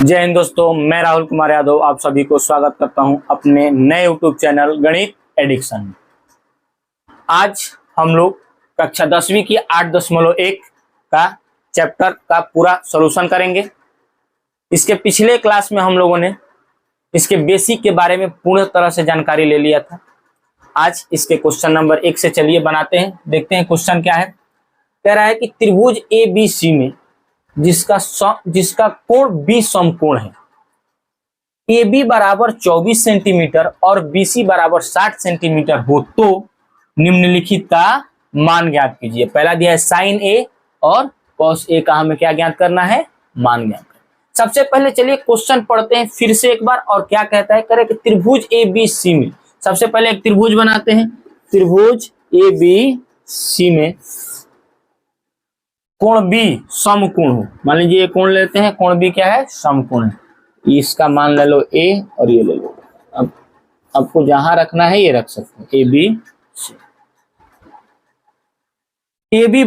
जय हिंद दोस्तों, मैं राहुल कुमार यादव आप सभी को स्वागत करता हूं अपने नए यूट्यूब चैनल गणित एडिक्शन में। आज हम लोग कक्षा 10वीं की 8.1 का चैप्टर का पूरा सॉल्यूशन करेंगे। इसके पिछले क्लास में हम लोगों ने इसके बेसिक के बारे में पूर्ण तरह से जानकारी ले लिया था। आज इसके क्वेश्चन नंबर 1 से चलिए बनाते हैं, देखते हैं क्वेश्चन क्या है। कह रहा है कि त्रिभुज ABC में जिसका कोण B समकोण है, AB बराबर 24 सेंटीमीटर और BC बराबर 60 सेंटीमीटर हो तो निम्नलिखित का मान ज्ञात कीजिए। पहला दिया है साइन A और कॉस A का हमें क्या ज्ञात करना है, मान ज्ञात करना। सबसे पहले चलिए क्वेश्चन पढ़ते हैं फिर से एक बार, और क्या कहता है, करें कि त्रिभुज ABC में सबसे पहले एक त्रिभुज बनाते हैं। त्रिभुज ABC में कोण B समकोण हो, मान लीजिए ये कोण लेते हैं, कोण B क्या है, समकोण है। इसका मान ले लो A और ये ले लो। अब आपको जहां रखना है ये रख सकते हैं, ABC। AB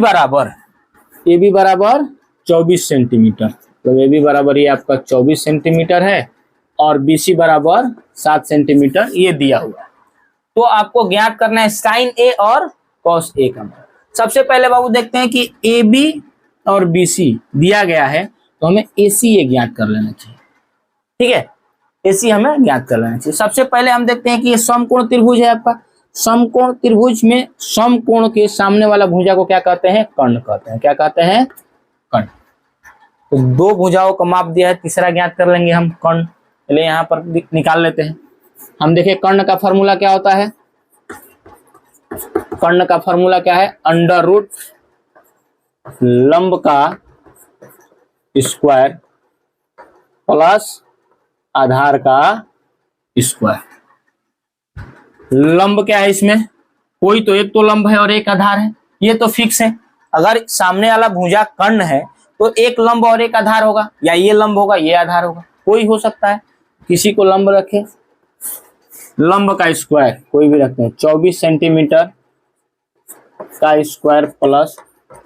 बराबर 24 सेंटीमीटर, तो AB बराबर ये आपका 24 सेंटीमीटर है और BC बराबर 7 सेंटीमीटर ये दिया हुआ है। तो आपको ज्ञात करना है साइन A और कॉस A का मान। सबसे पहले बाबू देखते हैं कि AB और BC दिया गया है, तो हमें AC ये ज्ञात कर लेना चाहिए। ठीक है, AC हमें ज्ञात कर लेना चाहिए। सबसे पहले हम देखते हैं कि ये समकोण त्रिभुज है आपका। समकोण त्रिभुज में समकोण के सामने वाला भुजा को क्या कहते हैं, कर्ण कहते हैं। क्या कहते हैं, कर्ण। तो दो भुजाओं का माप दिया है, तीसरा ज्ञात कर लेंगे हम, कर्ण। चलिए यहाँ पर निकाल लेते हैं। हम देखें कर्ण का फॉर्मूला क्या होता है। कर्ण का फॉर्मूला क्या है, अंडर रूट लंब का स्क्वायर प्लस आधार का स्क्वायर। लंब क्या है इसमें, कोई तो एक तो लंब है और एक आधार है, ये तो फिक्स है। अगर सामने वाला भुजा कर्ण है तो एक लंब और एक आधार होगा, या ये लंब होगा ये आधार होगा, कोई हो सकता है। किसी को लंब रखे, लंब का स्क्वायर कोई भी रखते हैं, 24 सेंटीमीटर का स्क्वायर प्लस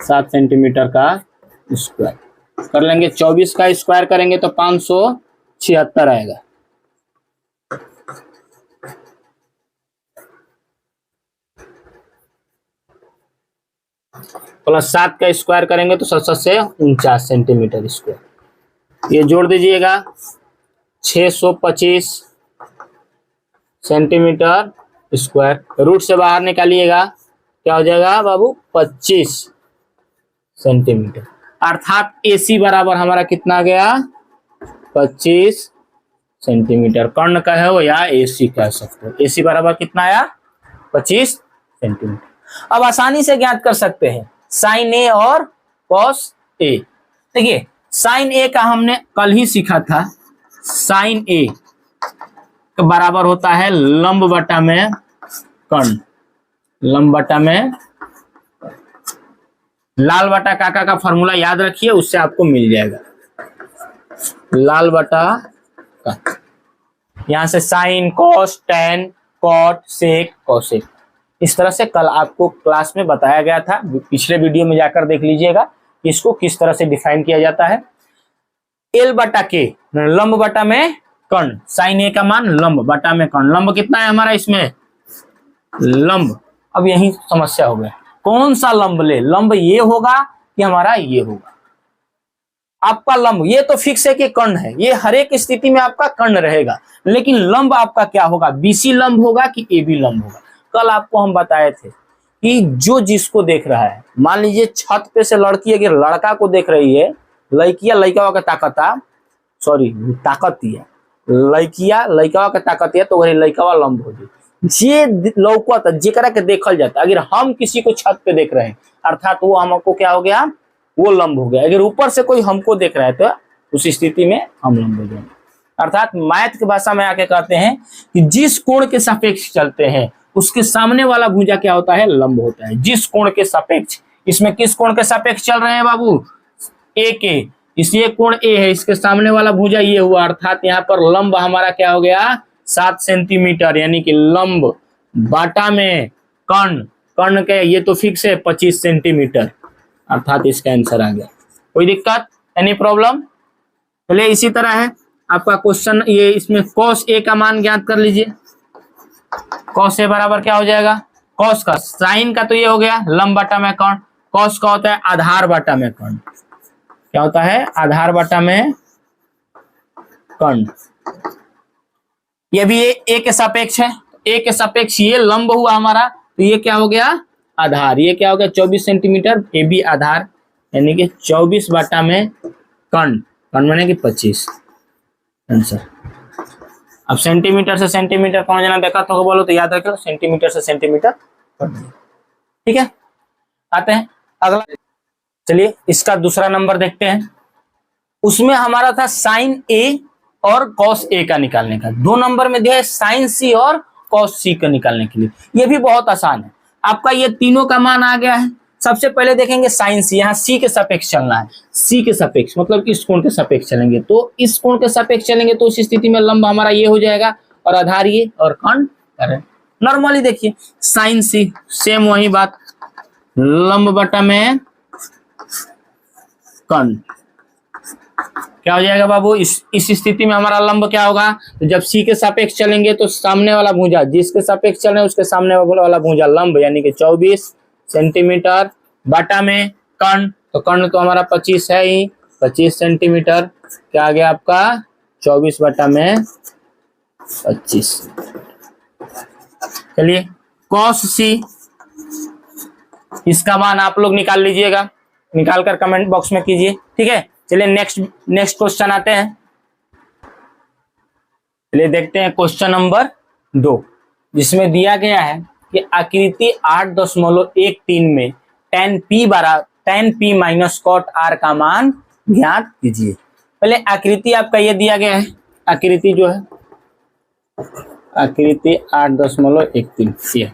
7 सेंटीमीटर का स्क्वायर कर लेंगे। 24 का स्क्वायर करेंगे तो 576 आएगा। प्लस 7 का स्क्वायर करेंगे तो 7 से 49 सेंटीमीटर स्क्वायर। ये जोड़ दीजिएगा, 625 सेंटीमीटर स्क्वायर। रूट से बाहर निकालिएगा, क्या हो जाएगा बाबू, 25 सेंटीमीटर। अर्थात AC बराबर हमारा कितना गया, 25 सेंटीमीटर। कर्ण का है वो या AC कह सकते हो। AC बराबर कितना आया, 25 सेंटीमीटर। अब आसानी से ज्ञात कर सकते हैं साइन A और कॉस A। देखिए साइन A का हमने कल ही सीखा था। साइन A का बराबर होता है लंब बटा में कर्ण। लंब बटा में लाल बटा काका का फॉर्मूला याद रखिए, उससे आपको मिल जाएगा। लाल बटा काका, यहां से साइन, कॉस, टेन, कॉट, सेक, कोसेक। इस तरह से कल आपको क्लास में बताया गया था, पिछले वीडियो में जाकर देख लीजिएगा इसको किस तरह से डिफाइन किया जाता है। एल बटा के, लंब बटा में कर्ण। साइन A का मान लंब बटा में कर्ण। लंब कितना है हमारा इसमें, लंब। अब यही समस्या हो गया, कौन सा लंब ले, लंब ये होगा कि हमारा ये होगा। आपका लंब ये तो फिक्स है कि कर्ण है, ये हर एक स्थिति में आपका कर्ण रहेगा, लेकिन लंब आपका क्या होगा, BC लंब होगा कि AB लंब होगा। कल आपको हम बताए थे कि जो जिसको देख रहा है, मान लीजिए छत पे से लड़की अगर लड़का को देख रही है, लड़किया लड़का का ताकता, सॉरी ताकत है, लड़किया लड़का का ताकत है, तो वही लड़का लंब हो जाए। जे लौकत जेकरा के देखल जाता, अगर हम किसी को छत पे देख रहे हैं अर्थात वो हमको क्या हो गया, वो लंब हो गया। अगर ऊपर से कोई हमको देख रहा है तो उस स्थिति में हम लंब हो जाएंगे। अर्थात मैथ की भाषा में आके कहते हैं कि जिस कोण के सापेक्ष चलते हैं उसके सामने वाला भुजा क्या होता है, लंब होता है। जिस कोण के सापेक्ष, इसमें किस कोण के सापेक्ष चल रहे हैं बाबू, A के, इसलिए कोण A है, इसके सामने वाला भुजा ये हुआ। अर्थात यहाँ पर लंब हमारा क्या हो गया, 7 सेंटीमीटर, यानी कि लंब बाटा में कर्ण। कर्ण के ये तो फिक्स है 25 सेंटीमीटर, अर्थात इसका आंसर आ गया। कोई दिक्कत, एनी प्रॉब्लम। चलिए इसी तरह है आपका क्वेश्चन ये, इसमें कॉस ए का मान ज्ञात कर लीजिए। कॉस ए बराबर क्या हो जाएगा, कॉस का साइन का तो ये हो गया लंब बटा में कर्ण, कॉस का होता है आधार बटा में कर्ण, क्या होता है आधार बटा में कर्ण। ये भी ए के सापेक्ष है, ए के सापेक्ष ये लंब हुआ हमारा, तो ये क्या हो गया आधार, ये क्या हो गया 24 सेंटीमीटर, ये भी आधार, यानी कि 24 बटा में कर्ण, कर्ण माने कि 25 आंसर। अब सेंटीमीटर से सेंटीमीटर कौन जाना देखा तो बोलो तो याद रखो सेंटीमीटर से सेंटीमीटर, ठीक है। आते हैं अगला, चलिए इसका दूसरा नंबर देखते हैं। उसमें हमारा था साइन ए और कॉस ए का निकालने का, 2 नंबर में दिया है साइन सी और कॉस सी का निकालने के लिए। ये भी बहुत आसान है, आपका ये तीनों का मान आ गया है। सबसे पहले देखेंगे साइन सी, यहाँ सी के सापेक्ष चलना है, सी के सापेक्ष मतलब इस कोण के सापेक्ष चलेंगे, तो इस कोण के सापेक्ष चलेंगे तो उस स्थिति में लंब हमारा ये हो जाएगा और आधार ये और कर्ण करें। नॉर्मली देखिए साइन सी सेम वही बात, लंब बटा में कर्ण क्या हो जाएगा बाबू, इस स्थिति में हमारा लंब क्या होगा, तो जब सी के सापेक्ष चलेंगे तो सामने वाला भुजा जिसके सापेक्ष चल रहे हैं उसके सामने वाला भुजा लंब यानी कि 24 सेंटीमीटर बटा में कर्ण, तो कर्ण तो हमारा 25 है ही, 25 सेंटीमीटर क्या आ गया आपका 24 बटा में 25। चलिए कॉस सी, इसका मान आप लोग निकाल लीजिएगा, निकाल कर कमेंट बॉक्स में कीजिए, ठीक है। चलिए नेक्स्ट क्वेश्चन आते हैं। चलिए देखते हैं क्वेश्चन नंबर 2, जिसमें दिया गया है कि आकृति 8.13 में tan p minus cot r का मान ज्ञात कीजिए। पहले आकृति आपका ये दिया गया है, आकृति जो है आकृति 8.13 ये,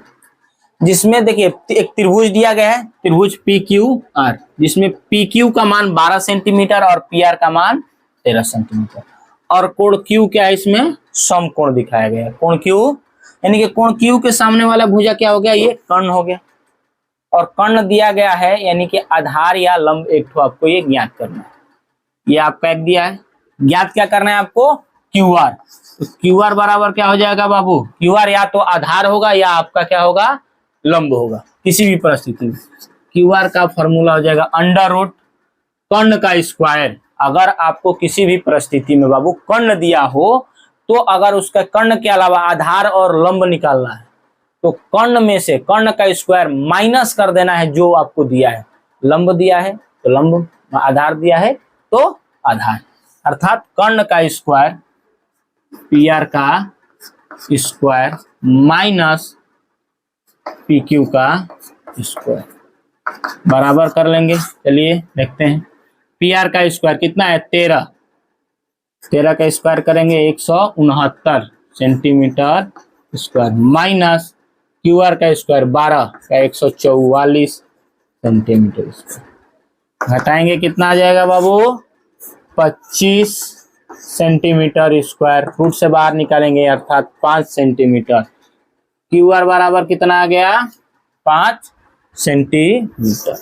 जिसमें देखिए एक त्रिभुज दिया गया है, त्रिभुज PQR, जिसमें PQ का मान 12 सेंटीमीटर और PR का मान 13 सेंटीमीटर, और कोण Q क्या है, इसमें समकोण दिखाया गया है। कोण Q यानी कि कोण Q के सामने वाला भुजा क्या हो गया, ये कर्ण हो गया, और कर्ण दिया गया है यानी कि आधार या लंब एक ठो आपको ये ज्ञात करना है। ये आपका एक दिया है, ज्ञात क्या करना है आपको QR, तो QR बराबर क्या हो जाएगा बाबू, QR या तो आधार होगा या आपका क्या होगा लंब होगा, किसी भी परिस्थिति में। QR का फॉर्मूला हो जाएगा अंडर रूट कर्ण का स्क्वायर। अगर आपको किसी भी परिस्थिति में बाबू कर्ण दिया हो तो अगर उसका कर्ण के अलावा आधार और लंब निकालना है तो कर्ण में से कर्ण का स्क्वायर माइनस कर देना है जो आपको दिया है, लंब दिया है तो लंब, आधार दिया है तो आधार, अर्थात कर्ण का स्क्वायर PR का स्क्वायर माइनस PQ का स्क्वायर बराबर कर लेंगे। चलिए देखते हैं, PR का स्क्वायर कितना है 13 का स्क्वायर करेंगे 169 सेंटीमीटर स्क्वायर, माइनस QR का स्क्वायर 12 का 144 सेंटीमीटर स्क्वायर, घटाएंगे कितना आ जाएगा बाबू 25 सेंटीमीटर स्क्वायर, रूट से बाहर निकालेंगे अर्थात 5 सेंटीमीटर। QR बराबर कितना आ गया 5 सेंटीमीटर।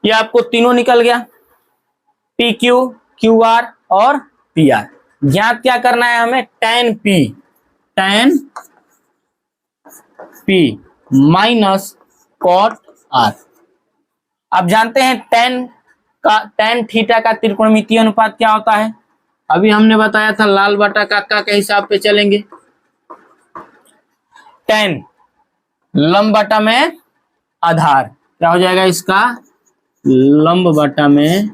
ये आपको तीनों निकल गया, PQ, QR और PR। ज्ञात क्या करना है हमें, tan P minus cot R। आप जानते हैं tan थीटा का त्रिकोणमितीय अनुपात क्या होता है, अभी हमने बताया था लाल बटा काका के हिसाब पे चलेंगे। tan लंब बटा में आधार क्या हो जाएगा इसका, लंब बटा में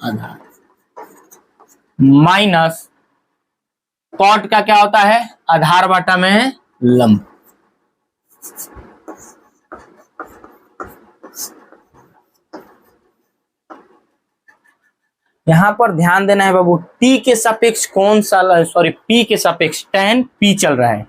आधार, माइनस कॉट का क्या होता है आधार बटा में लंब। यहां पर ध्यान देना है बाबू, T के सापेक्ष कौन सा, सॉरी P के सापेक्ष tan P चल रहा है,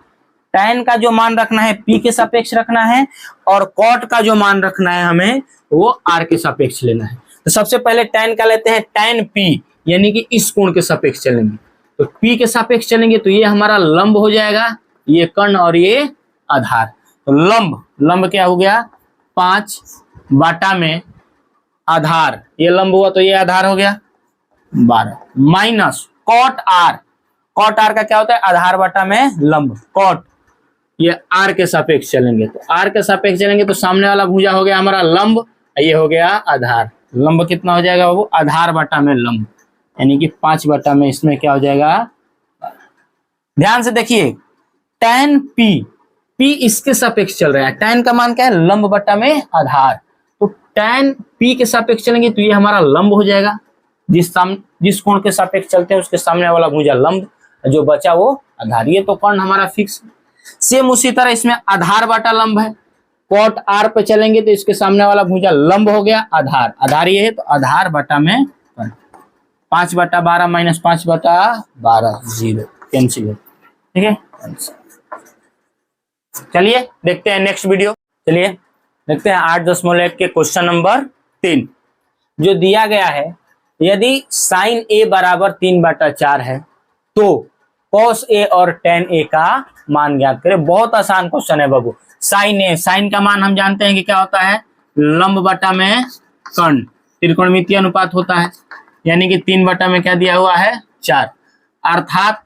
tan का जो मान रखना है P के सापेक्ष रखना है, और cot का जो मान रखना है हमें वो R के सापेक्ष लेना है। तो सबसे पहले tan का लेते हैं, tan P यानी कि इस कोण के सापेक्ष चलेंगे, तो P के सापेक्ष चलेंगे तो ये हमारा लंब हो जाएगा, ये कर्ण और ये आधार। तो लंब क्या हो गया 5 बटा में आधार, ये लंब हुआ तो ये आधार हो गया 12 minus cot R. Cot R का क्या होता है? आधार बटा में लंब। कॉट ये आर के सापेक्ष चलेंगे, तो आर के सापेक्ष चलेंगे तो सामने वाला भुजा हो गया हमारा लंब, ये हो गया आधार। लंब कितना हो जाएगा बाबू? आधार बटा में लंब, यानी कि 5 बटा में इसमें क्या हो जाएगा? ध्यान से देखिए, tan p इसके सापेक्ष चल रहा है। tan का मान क्या है? लंब बटा में आधार। तो tan p के सापेक्ष चलेंगे तो ये हमारा लंब हो जाएगा। जिस कोण के सापेक्ष चलते हैं उसके सामने वाला भुजा लंब, जो बचा वो आधार। ये तो कोण हमारा फिक्स। सेम उसी तरह इसमें आधार बटा लंब है। कॉट आर पे चलेंगे तो इसके सामने वाला भुजा लंब हो गया आधार। आधार ये है तो आधार बटा में 5 बटा 12 माइनस 5 बटा 12 0 कैंसिल है। ठीक है, चलिए देखते हैं नेक्स्ट वीडियो। चलिए देखते हैं 8.1 के क्वेश्चन नंबर 3 जो दिया गया है। यदि साइन ए बराबर 3/4 है तो कॉस ए और टेन ए का मान ज्ञात करें। बहुत आसान क्वेश्चन है बाबू। साइन ए, साइन का मान हम जानते हैं कि क्या होता है? लंब बटा में कर्ण, त्रिकोणमितीय अनुपात होता है, यानी कि 3 बटा में क्या दिया हुआ है? 4। अर्थात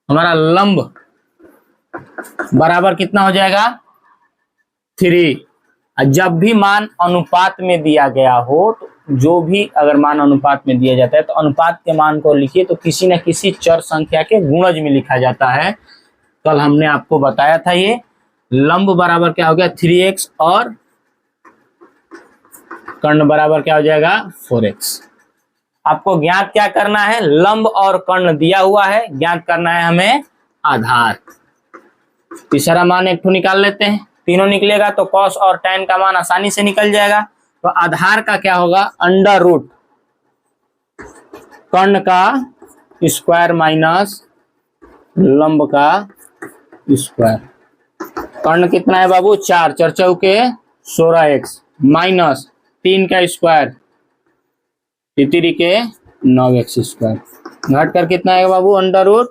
हमारा लंब बराबर कितना हो जाएगा? 3। जब भी मान अनुपात में दिया गया हो, तो जो भी अगर मान अनुपात में दिया जाता है तो अनुपात के मान को लिखिए तो किसी न किसी चर संख्या के गुणज में लिखा जाता है। कल हमने आपको बताया था ये लंब बराबर क्या हो गया? 3x और कर्ण बराबर क्या हो जाएगा? 4x। आपको ज्ञात क्या करना है? लंब और कर्ण दिया हुआ है, ज्ञात करना है हमें आधार। तीसरा मान एक ठो निकाल लेते हैं, तीनों निकलेगा तो कॉस और tan का मान आसानी से निकल जाएगा। तो आधार का क्या होगा? अंडर रूट कर्ण का स्क्वायर माइनस लंब का स्क्वायर। कर्ण कितना है बाबू? 4, 4 चौके 16x माइनस 3 का स्क्वायर 3 के 9x स्क्वायर। घट कर कितना है बाबू? Under root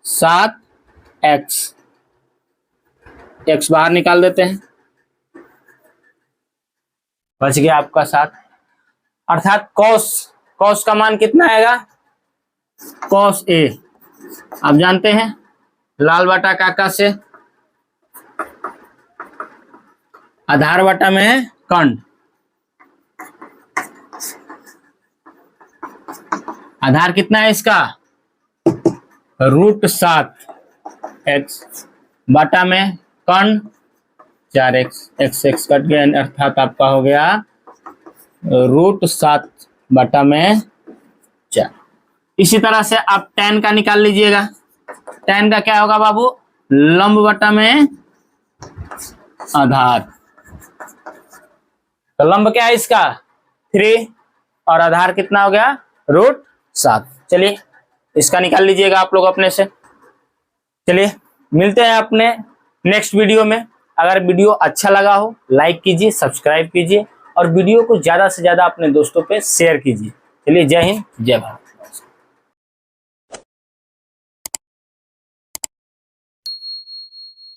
7x। x बाहर निकाल देते हैं, बच गया आपका 7। अर्थात कॉस का मान कितना आएगा? कॉस ए आप जानते हैं लाल बटा काका से, आधार बटा में है कर्ण। आधार कितना है इसका? √7x बटा में कर्ण 4x, x कट गया, अर्थात आपका हो गया √7 बटा में 4। इसी तरह से आप tan का निकाल लीजिएगा। tan का क्या होगा बाबू? लंब बटा में आधार। तो लंब क्या है इसका? 3 और आधार कितना हो गया? √7। चलिए इसका निकाल लीजिएगा आप लोग अपने से। चलिए मिलते हैं अपने नेक्स्ट वीडियो में। अगर वीडियो अच्छा लगा हो लाइक कीजिए, सब्सक्राइब कीजिए और वीडियो को ज्यादा से ज्यादा अपने दोस्तों पे शेयर कीजिए। चलिए जय हिंद, जय भारत।